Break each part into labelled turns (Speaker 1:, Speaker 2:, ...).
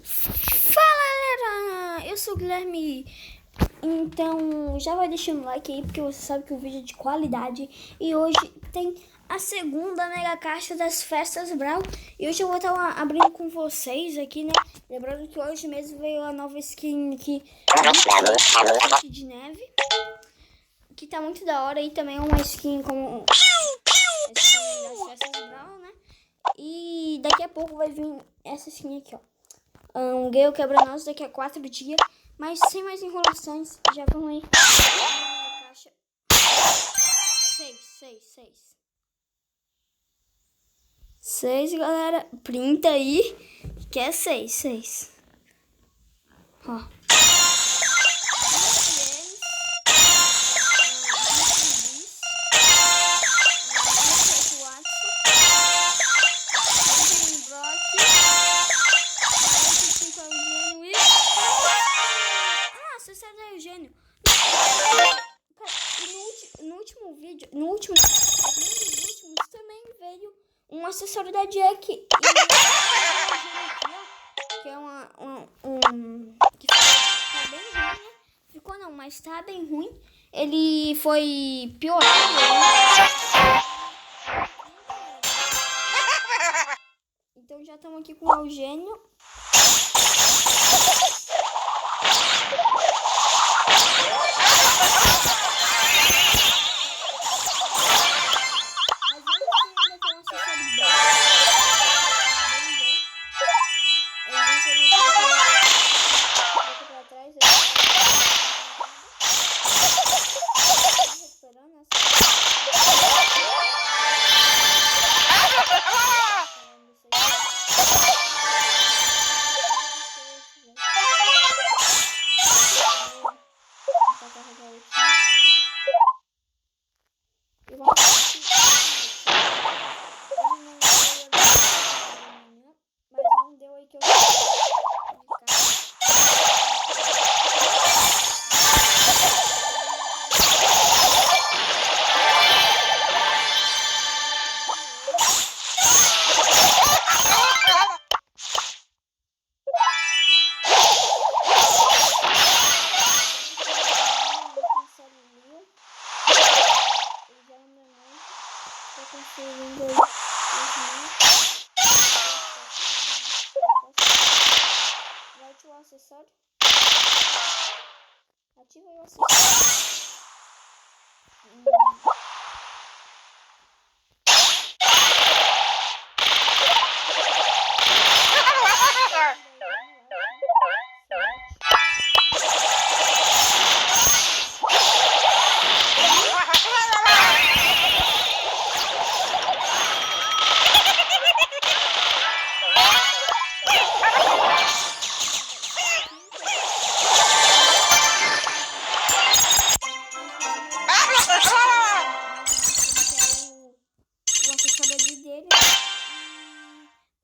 Speaker 1: Fala, galera! Eu sou o Guilherme. Então, já vai deixando o like aí, porque você sabe que o vídeo é de qualidade. E hoje tem a segunda mega caixa das festas Brawl. E hoje eu vou estar abrindo com vocês aqui, né? Lembrando que hoje mesmo veio a nova skin aqui de neve, que tá muito da hora. E também uma skin como skin das festas Brawl, né? E daqui a pouco vai vir essa skin aqui, ó. Um Gale Quebra-Nozes daqui a 4 dias. Mas sem mais enrolações, já vamos aí. Caixa 6, galera. Printa aí, que é 6. Ó. Acessado é Eugênio. No último também veio um acessório da Jack. E que é que tá bem ruim, né? Ficou não, mas tá bem ruim. Ele foi piorado. Então já estamos aqui com o Eugênio. Vai ativar o acessório. Ativa o acessório.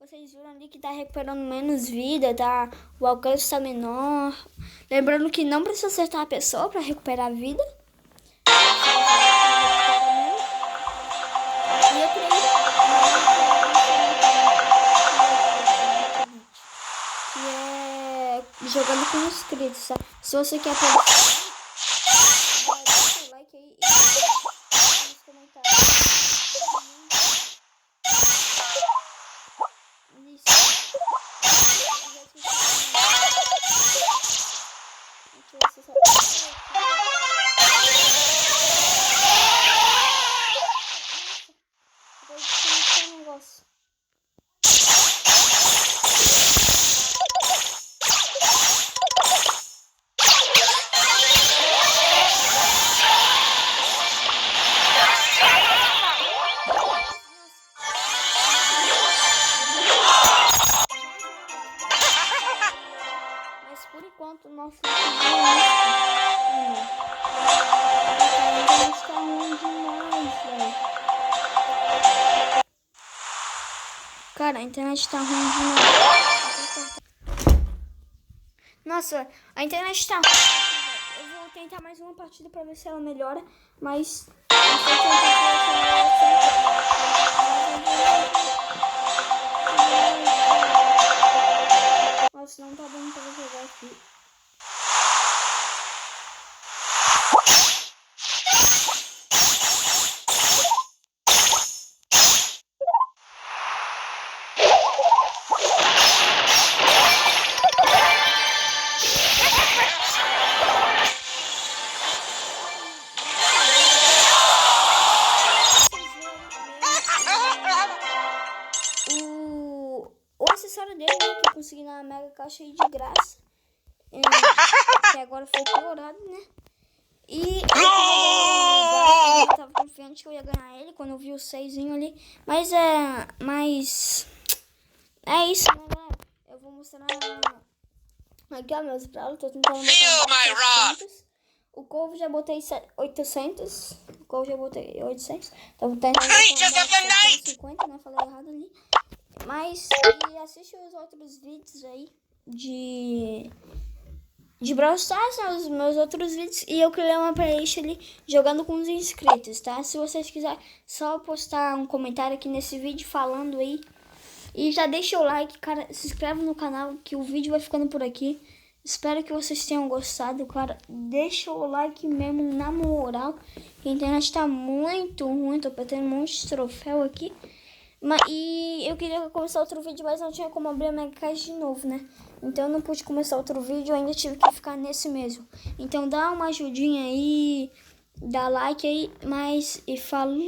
Speaker 1: Vocês viram ali que tá recuperando menos vida, tá? O alcance tá menor. Lembrando que não precisa acertar a pessoa pra recuperar a vida. E eu criei que é jogando com inscritos, tá? Se você quer aparecer, deixa o like aí e nos comentários. Por enquanto, nosso internet tá ruim demais, velho. Cara, a internet tá ruim demais. Nossa, a internet tá ruim. Eu vou tentar mais uma partida pra ver se ela melhora, mas negócio não tá dando pra jogar aqui. O acessório dele, né, que eu consegui na mega caixa aí de graça, que agora foi piorado, né? E eu tava confiante que eu ia ganhar ele quando eu vi o 6 ali, mas é isso, né, galera? Eu vou mostrar aqui, ó, meus brawlers. Tô tentando botar 700. O Corvo já botei 800. O Corvo já botei 800. Tô tentando botar 750, né? Falei errado ali. Mas, e assiste os outros vídeos aí de Brawl Stars, né, os meus outros vídeos. E eu criei uma playlist ali jogando com os inscritos, tá? Se vocês quiserem, só postar um comentário aqui nesse vídeo falando aí. E já deixa o like, cara, se inscreve no canal que o vídeo vai ficando por aqui. Espero que vocês tenham gostado, cara. Deixa o like mesmo, na moral. A internet tá muito ruim, tô perdendo um monte de troféu aqui. E eu queria começar outro vídeo, mas não tinha como abrir a mega caixa de novo, né? Então eu não pude começar outro vídeo, eu ainda tive que ficar nesse mesmo. Então dá uma ajudinha aí, dá like aí, e falou.